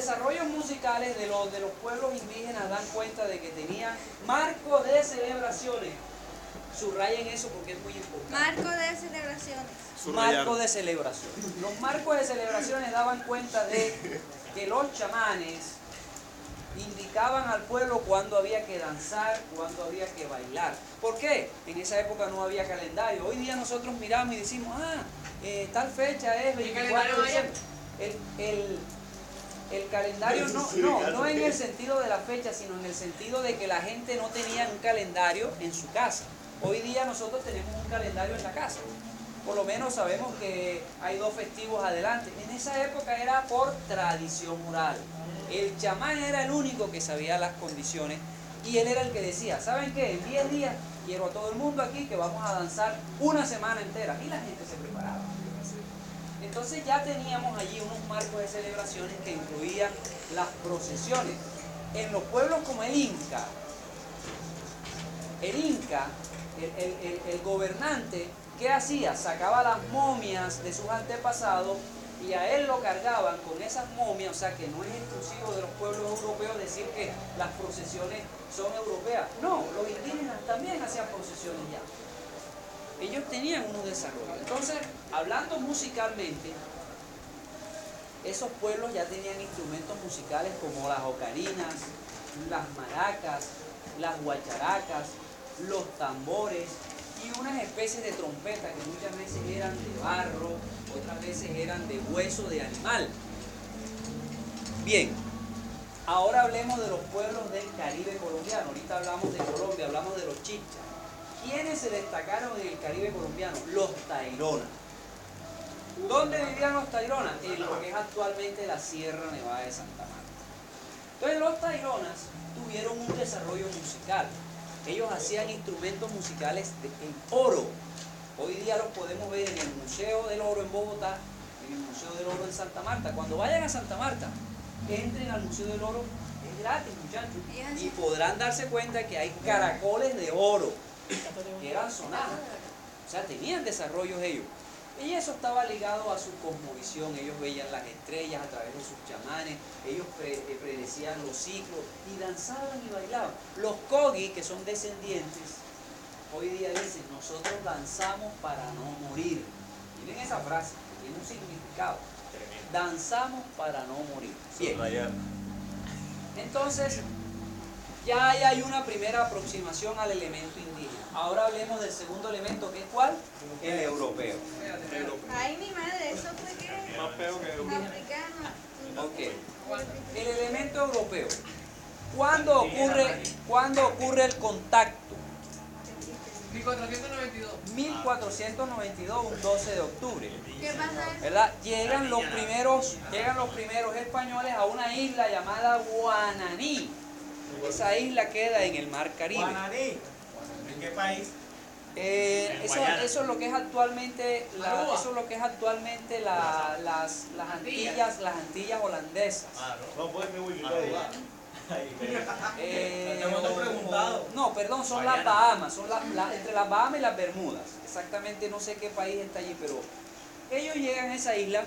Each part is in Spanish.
desarrollos musicales de los pueblos indígenas dan cuenta de que tenían marco de celebraciones. Subrayen eso porque es muy importante. Marco de celebraciones. Marco de celebraciones. Los marcos de celebraciones daban cuenta de que los chamanes indicaban al pueblo cuándo había que danzar, cuándo había que bailar. ¿Por qué? En esa época no había calendario. Hoy día nosotros miramos y decimos, tal fecha es 24 de diciembre. El calendario no en el sentido de la fecha, sino en el sentido de que la gente no tenía un calendario en su casa. Hoy día nosotros tenemos un calendario en la casa. Por lo menos sabemos que hay 2 festivos adelante. En esa época era por tradición oral. El chamán era el único que sabía las condiciones y él era el que decía, ¿saben qué? En 10 días quiero a todo el mundo aquí que vamos a danzar una semana entera. Y la gente se preparaba. Entonces ya teníamos allí unos marcos de celebraciones que incluían las procesiones. En los pueblos como el Inca, el gobernante, ¿qué hacía? Sacaba las momias de sus antepasados y a él lo cargaban con esas momias, o sea que no es exclusivo de los pueblos europeos decir que las procesiones son europeas. No, los indígenas también hacían procesiones ya. Ellos tenían unos desarrollos. Entonces, hablando musicalmente, esos pueblos ya tenían instrumentos musicales como las ocarinas, las maracas, las guacharacas, los tambores y unas especies de trompetas que muchas veces eran de barro, otras veces eran de hueso de animal. Bien, ahora hablemos de los pueblos del Caribe colombiano. Ahorita hablamos de Colombia, hablamos de los chichas. ¿Quiénes se destacaron en el Caribe colombiano? Los taironas. ¿Dónde vivían los taironas? En lo que es actualmente la Sierra Nevada de Santa Marta. Entonces los taironas tuvieron un desarrollo musical. Ellos hacían instrumentos musicales en oro. Hoy día los podemos ver en el Museo del Oro en Bogotá, en el Museo del Oro en Santa Marta. Cuando vayan a Santa Marta, entren al Museo del Oro, es gratis, muchachos. Y podrán darse cuenta que hay caracoles de oro que eran sonados. O sea, tenían desarrollos ellos. Y eso estaba ligado a su cosmovisión. Ellos veían las estrellas a través de sus chamanes, ellos predecían los ciclos y danzaban y bailaban. Los Kogi, que son descendientes, hoy día dicen, nosotros danzamos para no morir. Miren esa frase, tiene un significado. Danzamos para no morir. Bien. Entonces, ya hay una primera aproximación al elemento indígena. Ahora hablemos del segundo elemento, que es ¿cuál? El europeo. Ay, mi madre, eso fue que africano. Ok. El elemento europeo. ¿Cuándo ocurre el contacto? 1492. 1492, un 12 de octubre. ¿Qué pasa? ¿Verdad? Llegan los primeros españoles a una isla llamada Guananí. Esa isla queda en el mar Caribe. ¿Guananí? ¿En qué país? Eso es lo que es actualmente las Antillas holandesas. No puede ser Wikipedia. No, perdón, son las Bahamas, entre las Bahamas y las Bermudas. Exactamente no sé qué país está allí, pero ellos llegan a esa isla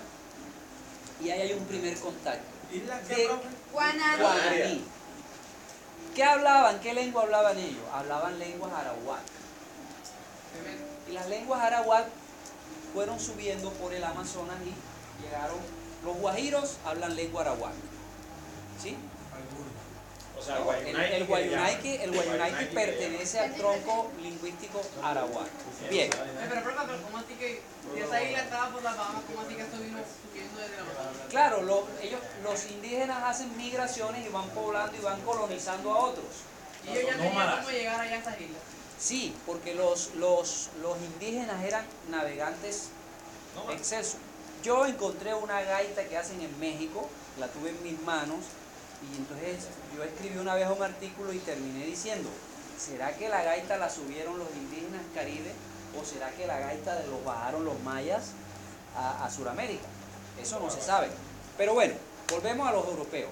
y ahí hay un primer contacto. ¿Isla qué, profe? Guananí. ¿Qué hablaban? ¿Qué lengua hablaban ellos? Hablaban lenguas arawak. Y las lenguas arawak fueron subiendo por el Amazonas y llegaron. Los guajiros hablan lengua arawak. ¿Sí? O sea, El guayunaiki pertenece al tronco lingüístico arawak. Bien. Pero ¿cómo así que si esa isla estaba por las Bahamas, cómo así que esto vino subiendo desde la Amazonas? Claro, los indígenas hacen migraciones y van poblando y van colonizando a otros. Y ellos ya tenían cómo llegar allá a esas islas. Sí, porque los indígenas eran navegantes excelsos. Yo encontré una gaita que hacen en México, la tuve en mis manos, y entonces yo escribí una vez un artículo y terminé diciendo, ¿será que la gaita la subieron los indígenas Caribe o será que la gaita los bajaron los mayas a Sudamérica? Eso no se sabe. Pero bueno, volvemos a los europeos.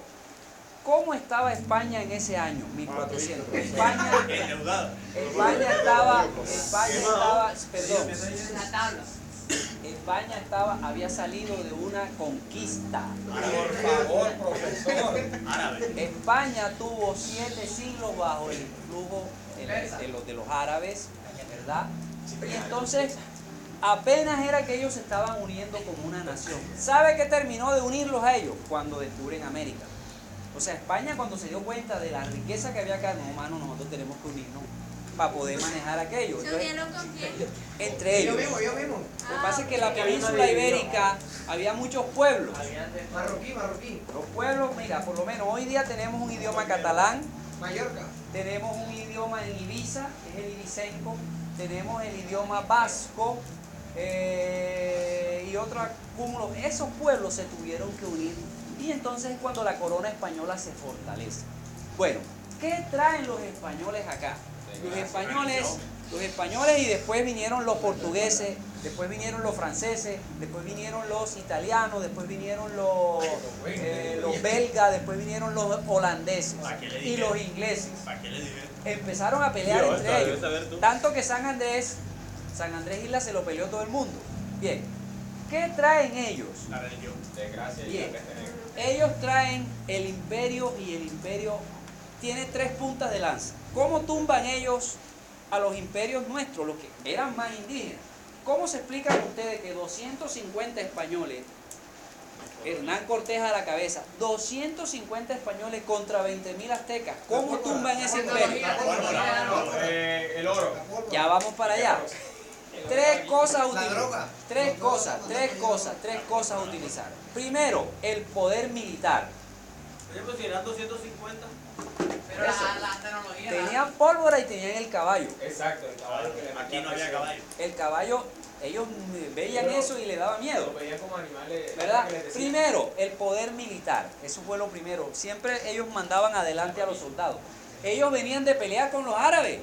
¿Cómo estaba España en ese año, 1400? España había salido de una conquista. Por favor, profesor. España tuvo 7 siglos bajo el influjo de los árabes, ¿verdad? Y entonces apenas era que ellos se estaban uniendo como una nación. ¿Sabe qué terminó de unirlos a ellos? Cuando descubren América. O sea, España cuando se dio cuenta de la riqueza que había acá, no, mano, nosotros tenemos que unirnos para poder manejar aquello. ¿Se Entonces, unieron con quién? entre ellos. Yo mismo. Lo que pasa es que en la península ibérica había muchos pueblos. Marroquí. Los pueblos, mira, por lo menos hoy día tenemos un idioma catalán, Mallorca. tenemos un idioma en Ibiza, que es el ibicenco, tenemos el idioma vasco y otro cúmulo. Esos pueblos se tuvieron que unir y entonces es cuando la corona española se fortalece. Bueno, ¿qué traen los españoles acá? Los españoles y después vinieron los portugueses, después vinieron los franceses, después vinieron los italianos, después vinieron los belgas, después vinieron los holandeses y los ingleses. Empezaron a pelear entre ellos, tanto que San Andrés Isla se lo peleó todo el mundo. Bien, ¿qué traen ellos? La religión. Desgracia y Bien, la peste negra. ellos traen el imperio y el imperio tiene 3 puntas de lanza. ¿Cómo tumban ellos a los imperios nuestros, los que eran más indígenas? ¿Cómo se explican ustedes que 250 españoles, Hernán Cortés a la cabeza, 250 españoles contra 20.000 aztecas? ¿Cómo tumban ese imperio? El oro. Ya vamos para allá. 3 cosas La utilizaron. droga. 3 cosas utilizaron. Primero, el poder militar. Oye, si eran 250. Pero la tecnología. Tenían pólvora y tenían el caballo. Exacto, el caballo. Aquí no había caballo. El caballo, ellos veían eso y le daba miedo. Lo veían como animales. ¿Verdad? Primero, el poder militar. Eso fue lo primero. Siempre ellos mandaban adelante a los soldados. Ellos venían de pelear con los árabes.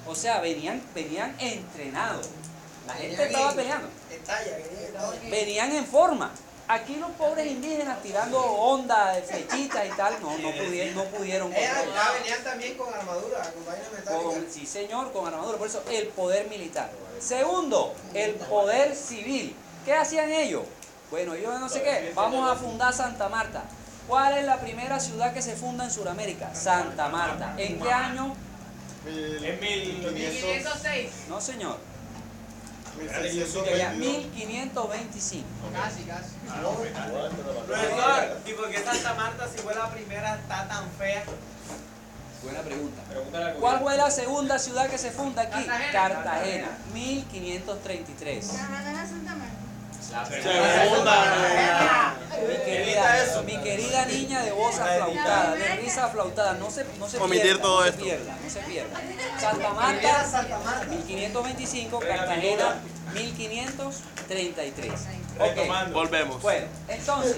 O sea, venían entrenados. La gente estaba peleando. Venían en forma. Aquí los pobres indígenas tirando ondas, flechitas y tal, no pudieron. Venían también con armadura, con vaina metálica. Sí, señor, con armadura. Por eso, el poder militar. Segundo, el poder civil. ¿Qué hacían ellos? Bueno, ellos no sé qué. Vamos a fundar Santa Marta. ¿Cuál es la primera ciudad que se funda en Sudamérica? Santa Marta. ¿En qué año? En 1506. No, señor. 1522. 1525. Casi. Profesor, ¿y por qué Santa Marta, si fue la primera, está tan fea? Buena pregunta. Pregúntale al ¿Cuál gobierno. fue la segunda ciudad que se funda aquí? Cartagena. 1533. Cartagena, Santa Marta. Mi querida niña de voz aflautada, de risa aflautada, no se Omitir pierda, todo no se esto. pierda, no se pierda. Santa Marta, 1525, Cartagena, 1533. Ok, Retomando. Volvemos. bueno, entonces,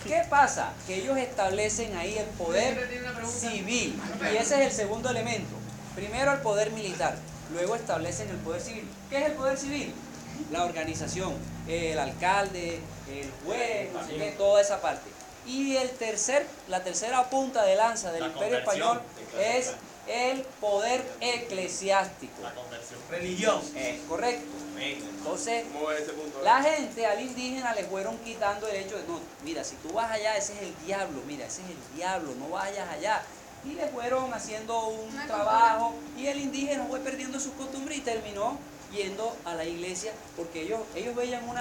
¿qué pasa? Que ellos establecen ahí el poder Siempre tiene una pregunta. civil, y ese es el segundo elemento. Primero el poder militar, luego establecen el poder civil. ¿Qué es el poder civil? La organización, el alcalde, el juez, no sé qué, toda esa parte. Y la tercera punta de lanza del Imperio Español es el poder eclesiástico. Religión. Es correcto. Entonces, ¿Cómo ves ese punto? la gente al indígena le fueron quitando el hecho de, no, mira, si tú vas allá, ese es el diablo, mira, ese es el diablo, no vayas allá. Y le fueron haciendo un trabajo y el indígena fue perdiendo sus costumbres y terminó yendo a la iglesia porque ellos veían un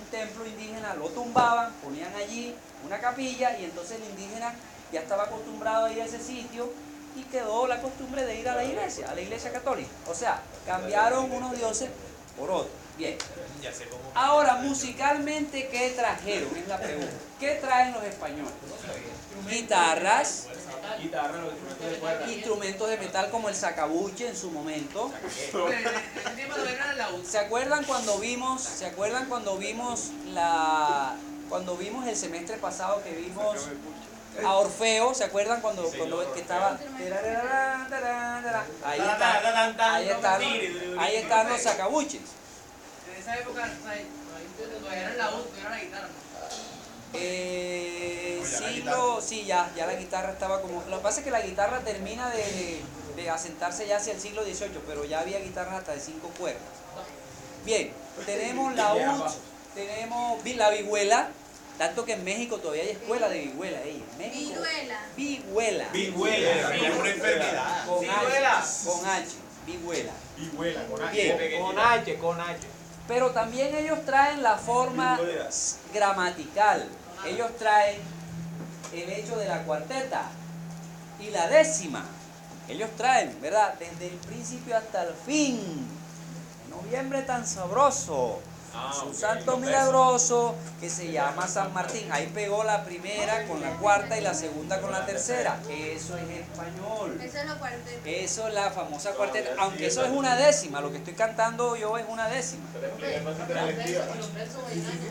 templo indígena, lo tumbaban, ponían allí una capilla y entonces el indígena ya estaba acostumbrado a ir a ese sitio y quedó la costumbre de ir a la iglesia católica. O sea, cambiaron unos dioses por otros. Bien. Ya sé cómo. Ahora, musicalmente, ¿qué trajeron? Es la pregunta. ¿Qué traen los españoles? Guitarras, Guitarra, los instrumentos de cuerda. instrumentos de metal como el sacabuche en su momento. En ese tiempo todavía no era la U. ¿Se acuerdan cuando vimos el semestre pasado que vimos a Orfeo? ¿Se acuerdan cuando que estaba? Ahí están los sacabuches. En esa época, o sea, todavía era la U, todavía era la guitarra. Sí, ya la guitarra estaba como. Lo que pasa es que la guitarra termina de asentarse ya hacia el siglo XVIII, pero ya había guitarras hasta de 5 cuerdas. Bien, tenemos la laúd, tenemos la vihuela, Tanto que en México todavía hay escuela de vihuela. En México, Vihuela. vihuela. Es una enfermedad. Con Vihuela. H, con H, vihuela. Vihuela, con Bien. Con H, con H. Pero también ellos traen la forma gramatical. Ellos traen el hecho de la cuarteta y la décima. Ellos traen, ¿verdad? Desde el principio hasta el fin. Noviembre tan sabroso. Es un santo milagroso que se llama San Martín. Ahí pegó la primera con la cuarta y la segunda con la tercera. Eso es español. Eso es lo cuarteto. Eso es la famosa cuarteta. Aunque eso es una décima. Lo que estoy cantando yo es una décima.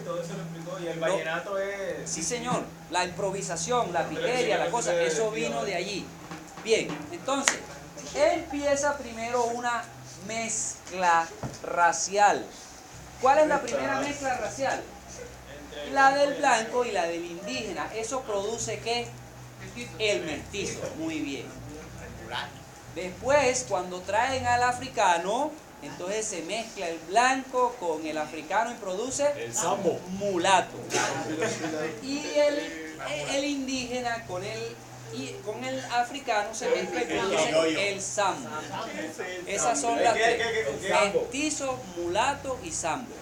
Todo eso lo explicó. Y el vallenato es. Sí, señor. La improvisación, la piquería, la cosa, eso vino de allí. Bien, entonces, empieza primero una mezcla racial. ¿Cuál es la primera mezcla racial? La del blanco y la del indígena. Eso produce ¿qué? El mestizo. Muy bien. Después, cuando traen al africano, entonces se mezcla el blanco con el africano y produce El sambo. mulato. Y el indígena con el africano se mezcla y produce el sambo. Esas son las tres: mestizo, mulato y sambo.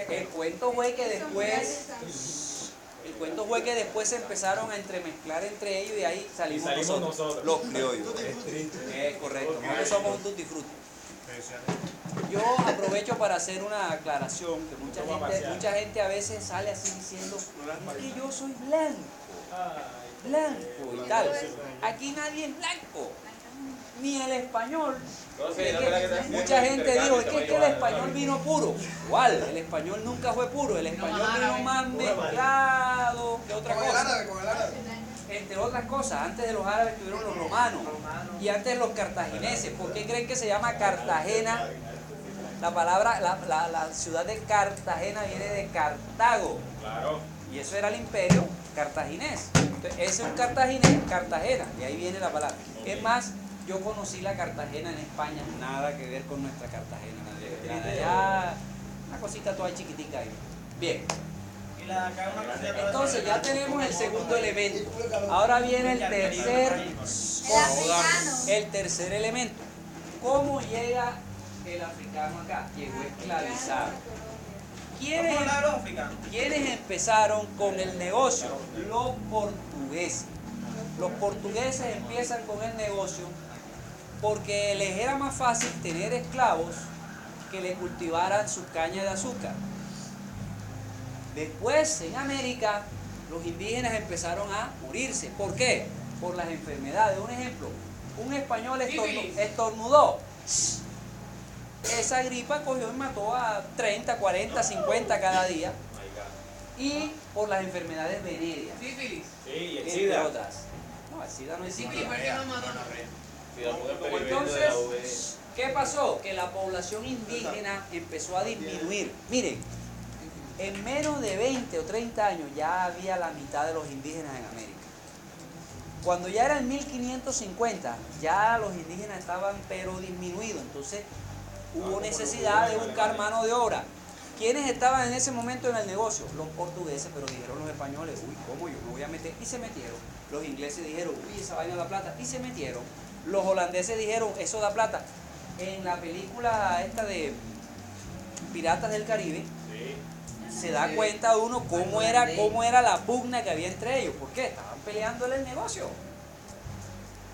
El cuento fue que después se empezaron a entremezclar entre ellos y ahí salimos nosotros, los criollos. Es correcto, nosotros somos un tutti frutti. Yo aprovecho para hacer una aclaración, que mucha gente a veces sale así diciendo, es que yo soy blanco y tal. Aquí nadie es blanco, ni el español. Mucha gente dijo, es que el español vino puro. Igual, el español nunca fue puro, el español vino más mezclado que otra cosa. Entre otras cosas, antes de los árabes estuvieron los romanos y antes los cartagineses. ¿Por qué creen que se llama Cartagena? La palabra, la ciudad de Cartagena viene de Cartago. Claro. Y eso era el imperio cartaginés. Entonces, ese es un cartaginés, Cartagena, y ahí viene la palabra. Es más, yo conocí la Cartagena en España, nada que ver con nuestra Cartagena. La de allá, una cosita toda chiquitica ahí. Bien. Entonces ya tenemos el segundo elemento. Ahora viene el tercer elemento. ¿Cómo llega el africano acá? Llegó esclavizado. ¿Quiénes empezaron con el negocio? Los portugueses. Los portugueses empiezan con el negocio porque les era más fácil tener esclavos que le cultivaran sus cañas de azúcar. Después, en América, los indígenas empezaron a morirse. ¿Por qué? Por las enfermedades. Un ejemplo, un español estornudó. Esa gripa cogió y mató a 30, 40, 50 cada día. Y por las enfermedades venéreas. Sífilis. Sí, el Entre SIDA. otras. No, el SIDA no El sífilis existía. fue el que nos mató. Entonces, ¿qué pasó? Que la población indígena empezó a disminuir. Miren, en menos de 20 o 30 años ya había la mitad de los indígenas en América. Cuando ya era en 1550, ya los indígenas estaban pero disminuidos. Entonces hubo necesidad de buscar mano de obra. ¿Quiénes estaban en ese momento en el negocio? Los portugueses, pero dijeron los españoles, uy, ¿cómo yo me voy a meter? Y se metieron. Los ingleses dijeron, uy, esa vaina da plata, y se metieron. Los holandeses dijeron, eso da plata. En la película esta de Piratas del Caribe, se da cuenta uno cómo era la pugna que había entre ellos. ¿Por qué? Estaban peleándole el negocio.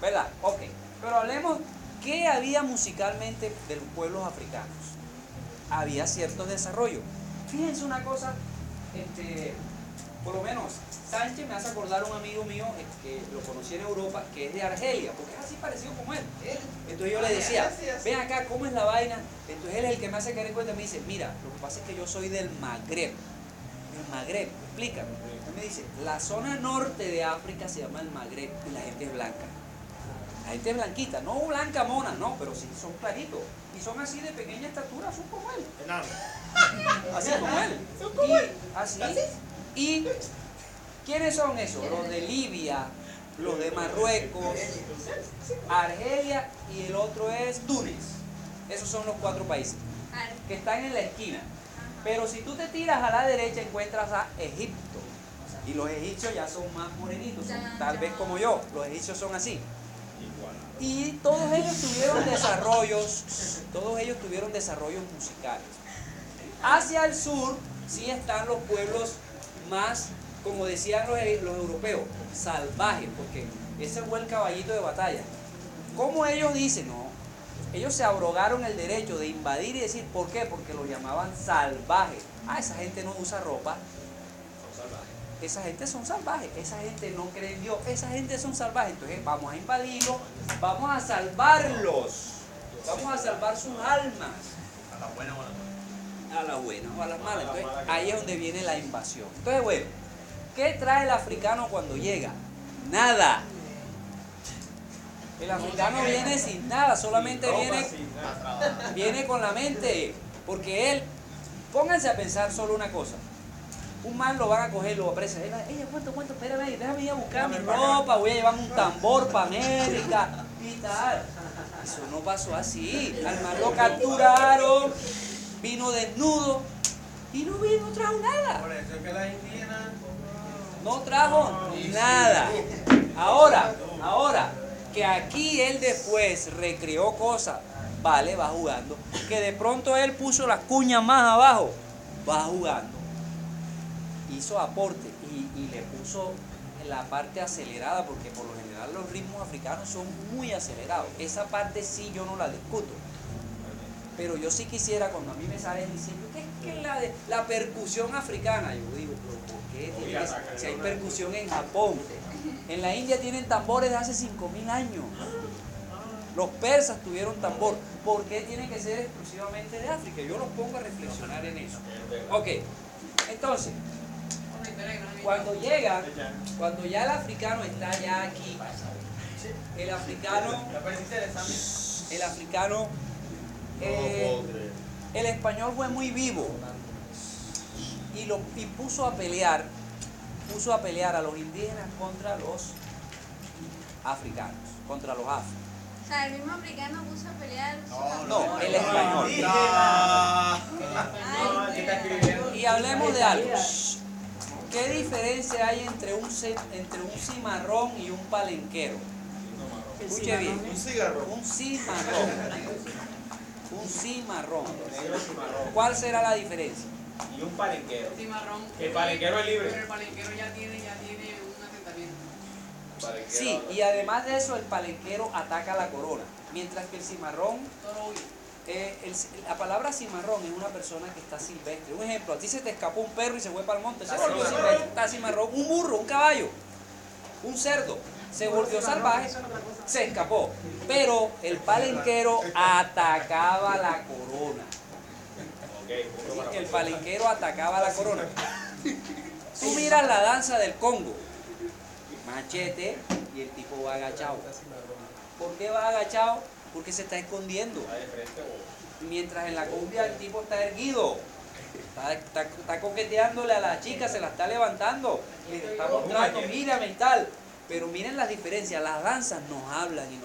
¿Verdad? Ok. Pero hablemos, ¿qué había musicalmente de los pueblos africanos? Había ciertos desarrollos. Fíjense una cosa, por lo menos Sánchez me hace acordar a un amigo mío que lo conocí en Europa, que es de Argelia, porque es así parecido como él. Entonces yo le decía, ven acá, ¿cómo es la vaina? Entonces él es el que me hace caer en cuenta y me dice, mira, lo que pasa es que yo soy del Magreb. El Magreb, explícame. Él me dice, la zona norte de África se llama el Magreb y la gente es blanca. La gente es blanquita, no blanca mona, no, pero sí son claritos. Y son así de pequeña estatura, son como él. Así como él. Y así. ¿Y quiénes son esos? Los de Libia, los de Marruecos, Argelia y el otro es Túnez. Esos son los 4 países que están en la esquina. Pero si tú te tiras a la derecha encuentras a Egipto. Y los egipcios ya son más morenitos, son Ya, tal ya. vez como yo. Los egipcios son así. Igual. Y todos ellos tuvieron desarrollos musicales. Hacia el sur sí están los pueblos más, como decían los europeos, salvajes, porque ese fue el caballito de batalla. Como ellos dicen, no, ellos se abrogaron el derecho de invadir y decir, ¿por qué? Porque lo llamaban salvajes. Ah, esa gente no usa ropa. Son salvajes. Esa gente son salvajes, esa gente no cree en Dios, esa gente son salvajes. Entonces vamos a invadirlos, vamos a salvarlos, vamos a salvar sus almas. A la buena o a la mala. A las buenas o a las malas. Entonces ahí es donde viene la invasión. Entonces, bueno, ¿qué trae el africano cuando llega? Nada. El africano viene sin nada, solamente viene con la mente. Porque él, pónganse a pensar solo una cosa. Un man lo van a coger, lo apresa. Ella, ¿cuánto? Espérame, déjame ir a buscar mi ropa, voy a llevarme un tambor para América y tal. Eso no pasó así. Al man lo capturaron, vino desnudo y no trajo nada. Por eso es que las indígenas. No trajo nada. Ahora, que aquí él después recreó cosas, vale, va jugando. Que de pronto él puso las cuñas más abajo, va jugando. Hizo aporte y le puso la parte acelerada, porque por lo general los ritmos africanos son muy acelerados. Esa parte sí yo no la discuto. Pero yo sí quisiera, cuando a mí me salen diciendo que es que la percusión africana, yo digo, pero ¿por qué tiene que, si hay percusión en Japón? En la India tienen tambores de hace 5000 años. Los persas tuvieron tambor. ¿Por qué tiene que ser exclusivamente de África? Yo los pongo a reflexionar en eso. Ok, entonces, cuando ya el africano está ya aquí, el africano, el español fue muy vivo y puso a pelear a los indígenas contra los africanos, contra los afro. O sea, el mismo africano puso a pelear. No, el español. Ay, Y hablemos de algo. ¿Qué diferencia hay entre un cimarrón y un palenquero? Escuche bien. Un cigarro. Un cimarrón. Un cimarrón. ¿Cuál será la diferencia? Y un palenquero. Cimarrón. El palenquero es libre. Pero el palenquero ya tiene un asentamiento. Sí, y además de eso, el palenquero ataca la corona. Mientras que el cimarrón, Todo lo huye. la palabra cimarrón es una persona que está silvestre. Un ejemplo, a ti se te escapó un perro y se fue para el monte. Se volvió silvestre. Está cimarrón. Un burro, un caballo, un cerdo. Se volvió salvaje, se escapó. Pero el palenquero atacaba la corona. El palenquero atacaba la corona. Tú miras la danza del Congo. Machete y el tipo va agachado. ¿Por qué va agachado? Porque se está escondiendo. Mientras en la cumbia el tipo está erguido. Está coqueteándole a la chica, se la está levantando. Le está mostrando, mírame y tal. Pero miren las diferencias. Las danzas nos hablan y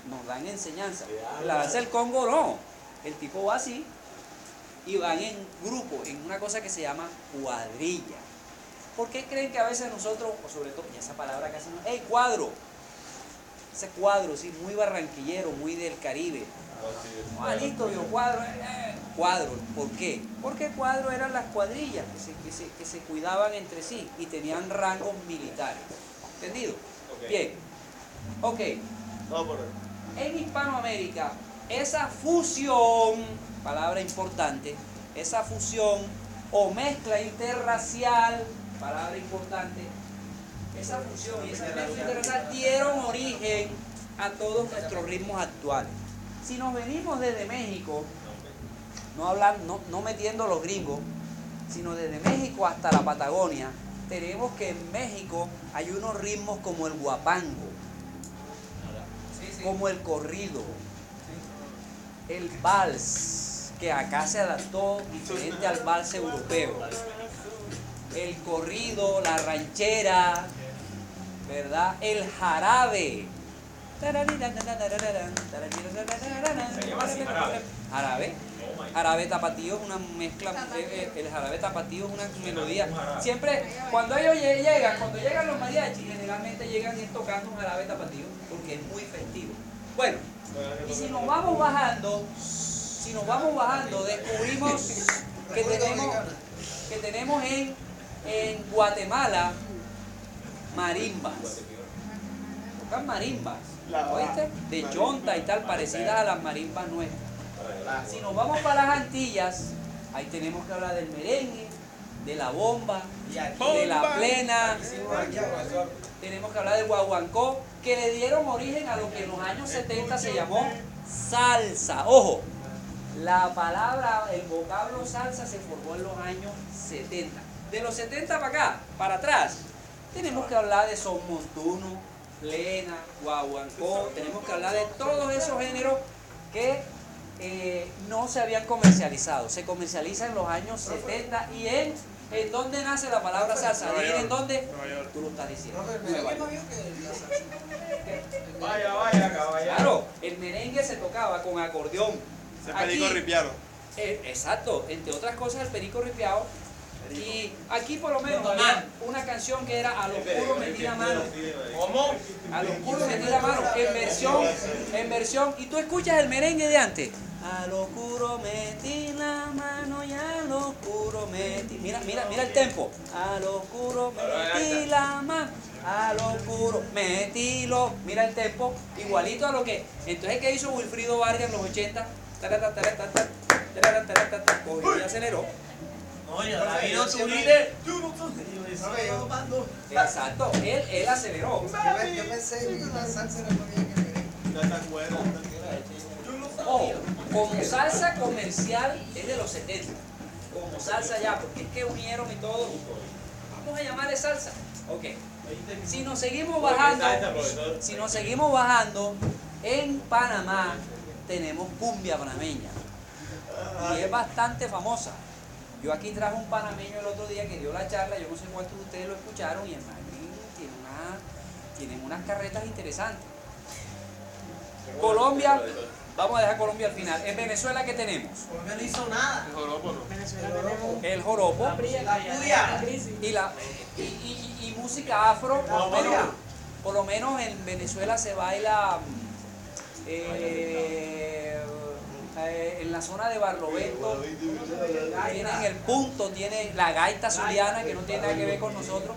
nos dan enseñanza. La danza del Congo no. El tipo va así. Y van en grupo, en una cosa que se llama cuadrilla. ¿Por qué creen que a veces nosotros, o sobre todo, y esa palabra casi no, ¡hey, cuadro! Ese cuadro, sí, muy barranquillero, muy del Caribe. Ah, listo, yo cuadro. Cuadro, ¿por qué? Porque cuadro eran las cuadrillas que se cuidaban entre sí y tenían rangos militares. ¿Entendido? Okay. Bien. Ok. En Hispanoamérica, esa fusión, palabra importante, esa fusión o mezcla interracial, palabra importante, esa fusión y esa mezcla interracial dieron origen a todos nuestros ritmos actuales. Si nos venimos desde México, no metiendo los gringos, sino desde México hasta la Patagonia, tenemos que en México hay unos ritmos como el guapango, como el corrido, el vals, que acá se adaptó diferente al vals europeo, el corrido, la ranchera, ¿verdad? El jarabe. Se llama así, jarabe. Jarabe. Jarabe tapatío es una mezcla, el jarabe tapatío es una melodía. Siempre, cuando ellos llegan, cuando llegan los mariachis, generalmente llegan tocando un jarabe tapatío, porque es muy festivo. Bueno, y si nos vamos bajando, descubrimos que tenemos en Guatemala marimbas. Tocan marimbas, ¿oíste? De chonta y tal, parecidas a las marimbas nuestras. Si nos vamos para las Antillas, ahí tenemos que hablar del merengue, de la bomba, de la plena. Tenemos que hablar del guaguancó, que le dieron origen a lo que en los años 70 se llamó salsa. Ojo, la palabra, el vocablo salsa se formó en los años 70. De los 70 para acá, para atrás, tenemos que hablar de son montuno, plena, guaguancó. Tenemos que hablar de todos esos géneros que no se habían comercializado. Se comercializa en los años 70 y ¿en dónde nace la palabra salsa? ¿Adivinen en dónde? Tú lo estás diciendo. Nueva York. Vaya, caballero. Claro, el merengue se tocaba con acordeón. Ese perico ripiano. Exacto, entre otras cosas el perico ripiado. Y aquí por lo menos había una canción que era A lo oscuro metí la mano. ¿Cómo? A lo oscuro metí la mano, en versión. Y tú escuchas el merengue de antes. A lo oscuro metí la mano y a lo oscuro metí. Mira el tempo. A lo oscuro metí la mano. A lo oscuro metilo. Mira el tempo. Igualito a lo que. Entonces, ¿qué hizo Wilfrido Vargas en los 80? Cogió y aceleró. Oye, David, tu líder. Exacto, él aceleró. Yo pensé que la salsa era más bien que el No tan bueno. Ojo, como salsa comercial es de los 70. Como salsa ya, porque es que unieron y todo. Vamos a llamarle salsa. Ok. Si nos seguimos bajando, en Panamá tenemos cumbia panameña. Y es bastante famosa. Yo aquí traje un panameño el otro día que dio la charla, yo no sé cuántos de ustedes lo escucharon, y el manín tiene unas carretas interesantes. Colombia, vamos a dejar Colombia al final. En Venezuela, ¿qué tenemos? Colombia no hizo nada. El joropo, ¿no? El joropo La curia. y música afro. Por lo menos en Venezuela se baila en la zona de Barlovento. Tienen el punto, tiene la gaita zuliana que no tiene nada que ver con nosotros.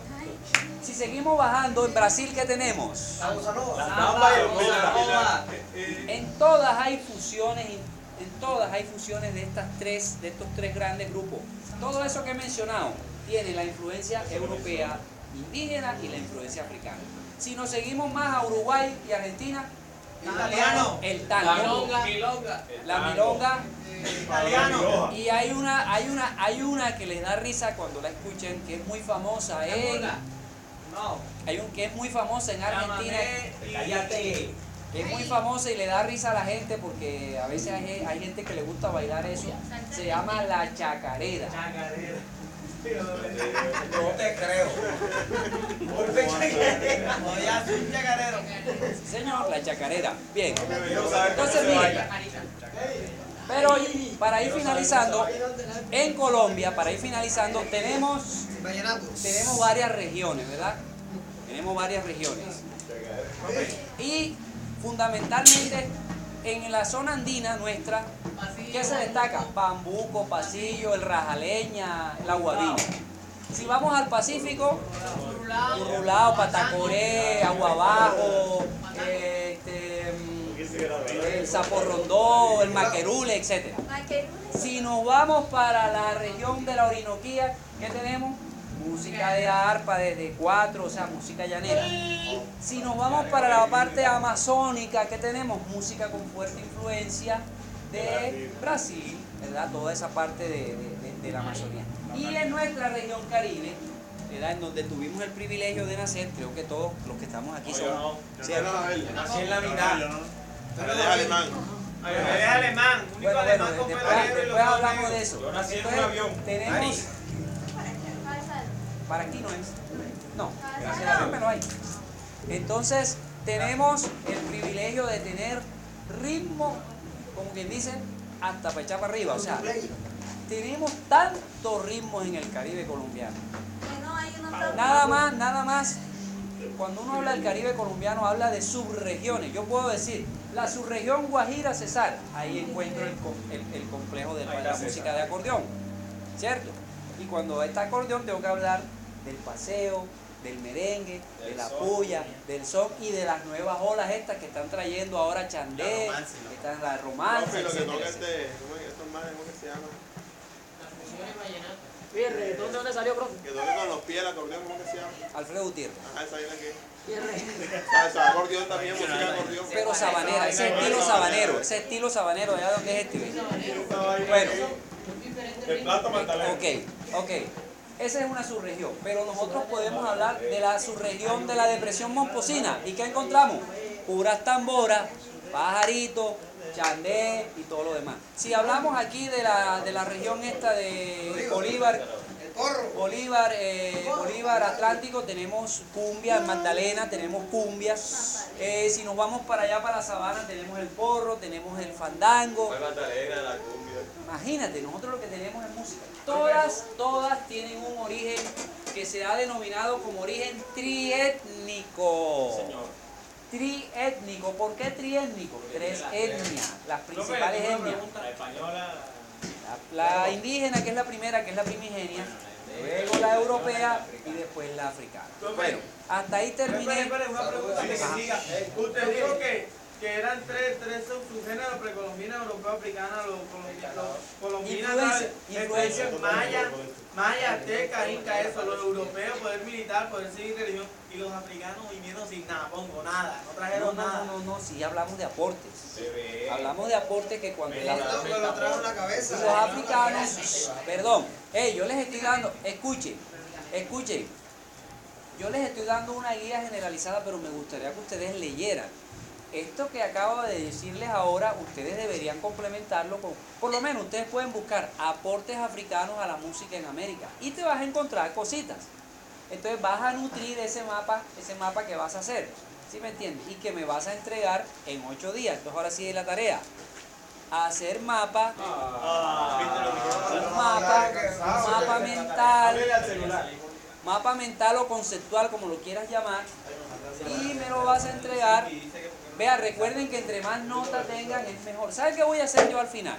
Si seguimos bajando, en Brasil, ¿qué tenemos? La bossa nova. Samba y el bossa. En todas hay fusiones, de estos tres grandes grupos. Todo eso que he mencionado tiene la influencia europea, indígena y la influencia africana. Si nos seguimos más a Uruguay y Argentina, Italiano. el tango, la milonga, Italiano. y hay una que les da risa cuando la escuchen, que es muy famosa que es muy famosa en Argentina. Cállate. Es muy famosa y le da risa a la gente porque a veces hay gente que le gusta bailar eso. Se llama la chacarera. No te creo. Oye, hace un chacarero. Sí, señor, la chacarera. Bien. Entonces, miren. Pero para ir finalizando, en Colombia, tenemos varias regiones, ¿verdad? Tenemos varias regiones. Y fundamentalmente en la zona andina nuestra, ¿qué se destaca? Bambuco, Pasillo, el Rajaleña, la Guabina. Si vamos al Pacífico, Urrulao, Patacoré, Aguabajo, el Zaporrondó, el Maquerule, etc. Si nos vamos para la región de la Orinoquía, ¿qué tenemos? Música de arpa desde 4, o sea, música llanera. Si nos vamos para la parte amazónica, ¿qué tenemos? Música con fuerte influencia de Brasil, ¿verdad? Toda esa parte de la Amazonía. Y en nuestra región Caribe, ¿verdad? En donde tuvimos el privilegio de nacer, creo que todos los que estamos aquí somos. Nací en la mitad. Pero es alemán. Eres alemán. Único Bueno, alemán con pelo negro y después los hablamos negros. de eso. Yo nací en un Entonces, avión. tenemos... Para aquí no es. No, siempre lo hay. Entonces, tenemos el privilegio de tener ritmo, como quien dice, hasta para echar para arriba. O sea, tenemos tantos ritmos en el Caribe colombiano. Que no hay unos Nada más, cuando uno habla del Caribe colombiano, habla de subregiones. Yo puedo decir, la subregión Guajira Cesar, ahí encuentro el complejo de la música de acordeón, ¿cierto? Y cuando está acordeón tengo que hablar del paseo, del merengue, de la puya, del son y de las nuevas olas estas que están trayendo ahora Chandé, que están la romance, Profe, lo que etcétera, toca etcétera. estos más, ¿cómo que se llama? Las fusiones vallenatas. Oye, ¿el reggaetón de dónde salió, profe? Que toque con los pies el acordeón, ¿cómo que se llama? Alfredo Gutiérrez. Ajá, esa viene aquí. ¿Y el reggaetón? Ah, esa acordeón también, música de acordeón. Pero sabanera, ese estilo sabanero, ¿de dónde es este? Bueno, El plato Magdalena. ok. Esa es una subregión, pero nosotros podemos hablar de la subregión de la depresión momposina. ¿Y qué encontramos? Puras tamboras, pajaritos, chandé y todo lo demás. Si hablamos aquí de la región esta de Bolívar, Bolívar Atlántico, tenemos cumbia, en Magdalena tenemos cumbias. Si nos vamos para allá, para la sabana, tenemos el porro, tenemos el fandango. Magdalena, la cumbia. Imagínate, nosotros lo que tenemos es música. Todas tienen un origen que se ha denominado como origen triétnico. Señor. Triétnico. ¿Por qué triétnico? Tres etnias, las principales etnias. La española. La indígena, que es la primera, que es la primigenia, luego la europea y después la africana. Bueno, hasta ahí terminé. Espera, una pregunta que Ajá. siga. Usted dijo que eran tres subgéneros: precolombina, europeo, africana, los colombianos, Influencia. maya, azteca, inca, eso, los europeos, poder militar, poder seguir religión, y los africanos vinieron sin nada, nada, no trajeron nada. No, sí hablamos de aportes. Se ve. Hablamos de aportes que cuando Esto me lo trajo en la cabeza. los africanos, perdón, yo les estoy dando, escuchen, yo les estoy dando una guía generalizada, pero me gustaría que ustedes leyeran. Esto que acabo de decirles ahora, ustedes deberían complementarlo con, por lo menos ustedes pueden buscar aportes africanos a la música en América y te vas a encontrar cositas. Entonces vas a nutrir ese mapa que vas a hacer, ¿sí me entiendes? Y que me vas a entregar en 8 días. Entonces ahora sí es la tarea. Hacer mapa, un mapa mental o conceptual, como lo quieras llamar, y me lo vas a entregar. Vea, recuerden que entre más notas tengan es mejor. ¿Saben qué voy a hacer yo al final?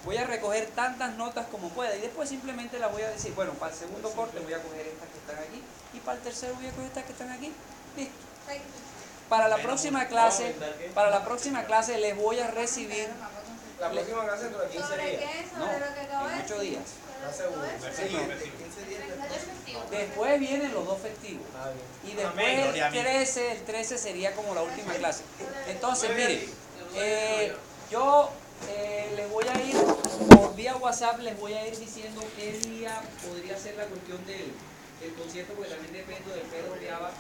Voy a recoger tantas notas como pueda y después simplemente las voy a decir, bueno, para el segundo corte voy a coger estas que están aquí y para el tercero voy a coger estas que están aquí. Listo. Para la próxima clase les voy a recibir. La próxima clase dentro de 15 ¿Sobre días. qué? No, ¿Sobre lo que acabo de en 8 decir? días. Seguro. Después vienen los 2 festivos. Y después el 13 sería como la última clase. Entonces, miren, yo les voy a ir, por vía WhatsApp, les voy a ir diciendo qué día podría ser la cuestión del concierto, porque también depende del Pedro Viaba.